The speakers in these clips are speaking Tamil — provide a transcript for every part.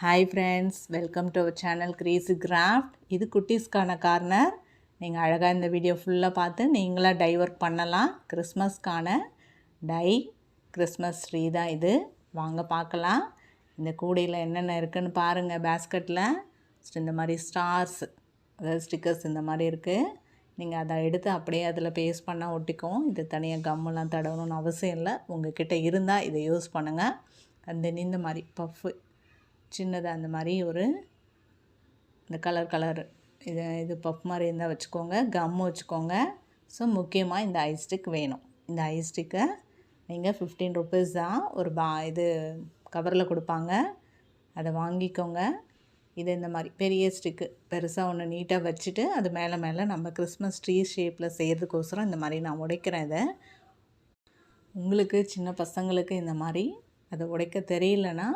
Hi friends, welcome to our channel crazy craft. இது குட்டீஸ்க்கான கார்னர். நீங்கள் அழகாக இந்த வீடியோ ஃபுல்லாக பார்த்து நீங்களாக டை ஒர்க் பண்ணலாம். கிறிஸ்மஸ்க்கான டை கிறிஸ்மஸ் ட்ரீ தான் இது. வாங்க பார்க்கலாம். இந்த கூடையில் என்னென்ன இருக்குதுன்னு பாருங்கள். பேஸ்கெட்டில் இந்த மாதிரி ஸ்டார்ஸ், அதாவது ஸ்டிக்கர்ஸ் இந்த மாதிரி இருக்குது. நீங்கள் அதை எடுத்து அப்படியே அதில் பேஸ்ட் பண்ணால் ஒட்டிக்கும். இது தனியாக கம்மெல்லாம் தடவணும்னு அவசியம் இல்லை. உங்கள் கிட்டே இருந்தால் இதை யூஸ் பண்ணுங்கள். அந்த இந்த மாதிரி பஃப்பு சின்னதாக அந்த மாதிரி ஒரு இந்த கலர் இது பஃப் மாதிரி இருந்தால் வச்சுக்கோங்க. கம்மு வச்சுக்கோங்க. ஸோ முக்கியமாக இந்த ஐஸ் ஸ்டிக் வேணும். இந்த ஐஸ் ஸ்டிக்கை நீங்கள் 15 ருபீஸ் தான் ஒரு இது கவரில் கொடுப்பாங்க. அதை வாங்கிக்கோங்க. இது இந்த மாதிரி பெரிய ஸ்டிக்கு பெருசாக ஒன்று நீட்டாக வச்சுட்டு அது மேலே நம்ம கிறிஸ்மஸ் ட்ரீ ஷேப்பில் செய்கிறதுக்கோசரம் இந்த மாதிரி நான் உடைக்கிறேன். இதை உங்களுக்கு சின்ன பசங்களுக்கு இந்த மாதிரி அதை உடைக்க தெரியலனா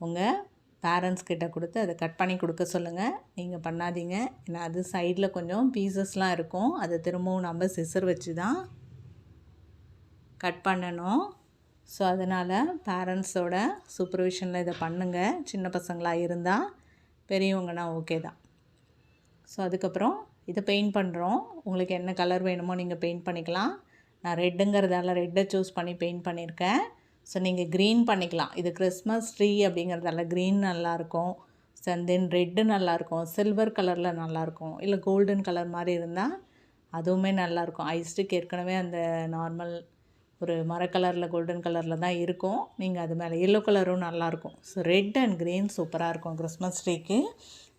உங்கள் பேரண்ட்ஸ் கிட்ட கொடுத்து அதை கட் பண்ணி கொடுக்க சொல்லுங்கள். நீங்கள் பண்ணாதீங்க. ஏன்னா அது சைடில் கொஞ்சம் பீசஸ்லாம் இருக்கும். அதை திரும்பவும் நம்ம சிசர் வச்சு தான் கட் பண்ணணும். ஸோ அதனால் பேரண்ட்ஸோட சூப்பர்விஷனில் இதை பண்ணுங்கள். சின்ன பசங்களாக இருந்தால், பெரியவங்கன்னா ஓகே தான். ஸோ அதுக்கப்புறம் இதை பெயிண்ட் பண்ணுறோம். உங்களுக்கு என்ன கலர் வேணுமோ நீங்கள் பெயிண்ட் பண்ணிக்கலாம். நான் ரெட்டுங்கிறதால ரெட்டை சூஸ் பண்ணி பெயிண்ட் பண்ணியிருக்கேன். ஸோ நீங்கள் க்ரீன் பண்ணிக்கலாம். இது கிறிஸ்மஸ் ட்ரீ அப்படிங்கிறதால க்ரீன் நல்லாயிருக்கும். ஸோ தென் ரெட்டு நல்லாயிருக்கும். சில்வர் கலரில் நல்லாயிருக்கும். இல்லை கோல்டன் கலர் மாதிரி இருந்தால் அதுவுமே நல்லாயிருக்கும். ஐஸ் ஸ்டிக் ஏற்கனவே அந்த நார்மல் ஒரு மர கலரில் கோல்டன் கலரில் தான் இருக்கும். நீங்கள் அது மேலே எல்லோ கலரும் நல்லாயிருக்கும். ஸோ ரெட் அண்ட் க்ரீன் சூப்பராக இருக்கும் கிறிஸ்மஸ் ட்ரீக்கு.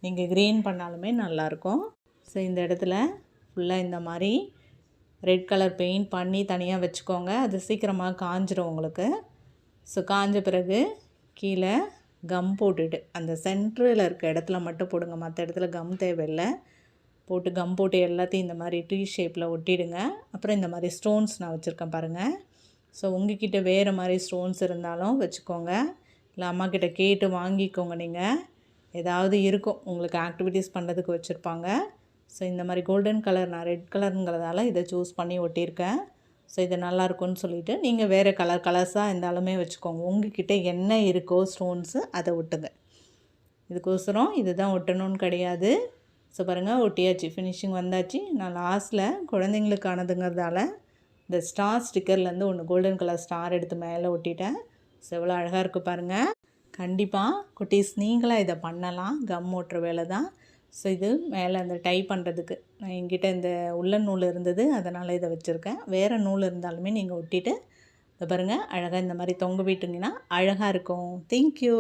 நீங்கள் க்ரீன் பண்ணாலுமே நல்லாயிருக்கும். ஸோ இந்த இடத்துல ஃபுல்லாக இந்த மாதிரி ரெட் கலர் பெயிண்ட் பண்ணி தனியாக வச்சுக்கோங்க. அது சீக்கிரமாக காஞ்சிரும் உங்களுக்கு. ஸோ காஞ்ச பிறகு கீழே கம் போட்டுட்டு அந்த சென்டரில் இருக்க இடத்துல மட்டும் போடுங்க. மற்ற இடத்துல கம் தேவையில்லை. போட்டு கம் போட்டு எல்லாத்தையும் இந்த மாதிரி ட்ரீ ஷேப்பில் ஒட்டிடுங்க. அப்புறம் இந்த மாதிரி ஸ்டோன்ஸ் நான் வச்சுருக்கேன் பாருங்கள். ஸோ உங்ககிட்ட வேறு மாதிரி ஸ்டோன்ஸ் இருந்தாலும் வச்சுக்கோங்க. இல்லை அம்மா கிட்ட கேட்டு வாங்கிக்கோங்க. நீங்கள் ஏதாவது இருக்கும் உங்களுக்கு ஆக்டிவிட்டீஸ் பண்ணுறதுக்கு வச்சுருப்பாங்க. ஸோ இந்த மாதிரி கோல்டன் கலர் நான் ரெட் கலருங்கிறதால இதை சூஸ் பண்ணி ஒட்டியிருக்கேன். ஸோ இது நல்லாயிருக்கும்னு சொல்லிவிட்டு நீங்கள் வேறு கலர்ஸாக இருந்தாலுமே வச்சுக்கோங்க. உங்ககிட்ட என்ன இருக்கோ ஸ்டோன்ஸு அதை ஒட்டுங்க. இதுக்கோசரம் இது தான் ஒட்டணும்னு கிடையாது. ஸோ பாருங்கள், ஒட்டியாச்சு, ஃபினிஷிங் வந்தாச்சு. நான் லாஸ்ட்டில் குழந்தைங்களுக்கானதுங்கிறதால இந்த ஸ்டார் ஸ்டிக்கர்லேருந்து ஒன்று கோல்டன் கலர் ஸ்டார் எடுத்து மேலே ஒட்டிட்டேன். ஸோ எவ்வளோ அழகாக இருக்குது பாருங்கள். கண்டிப்பாக குட்டீஸ் நீங்களாக இதை பண்ணலாம். கம் ஓட்டுற வேலை தான். ஸோ இது மேலே அந்த டை பண்ணுறதுக்கு நான் என்கிட்ட இந்த உள்ளன் நூல் இருந்தது, அதனால் இதை வச்சுருக்கேன். வேறு நூல் இருந்தாலுமே நீங்கள் ஒட்டிட்டு இதை பாருங்கள், அழகாக இந்த மாதிரி தொங்க விட்டிங்கன்னா அழகாக இருக்கும். தேங்க்யூ.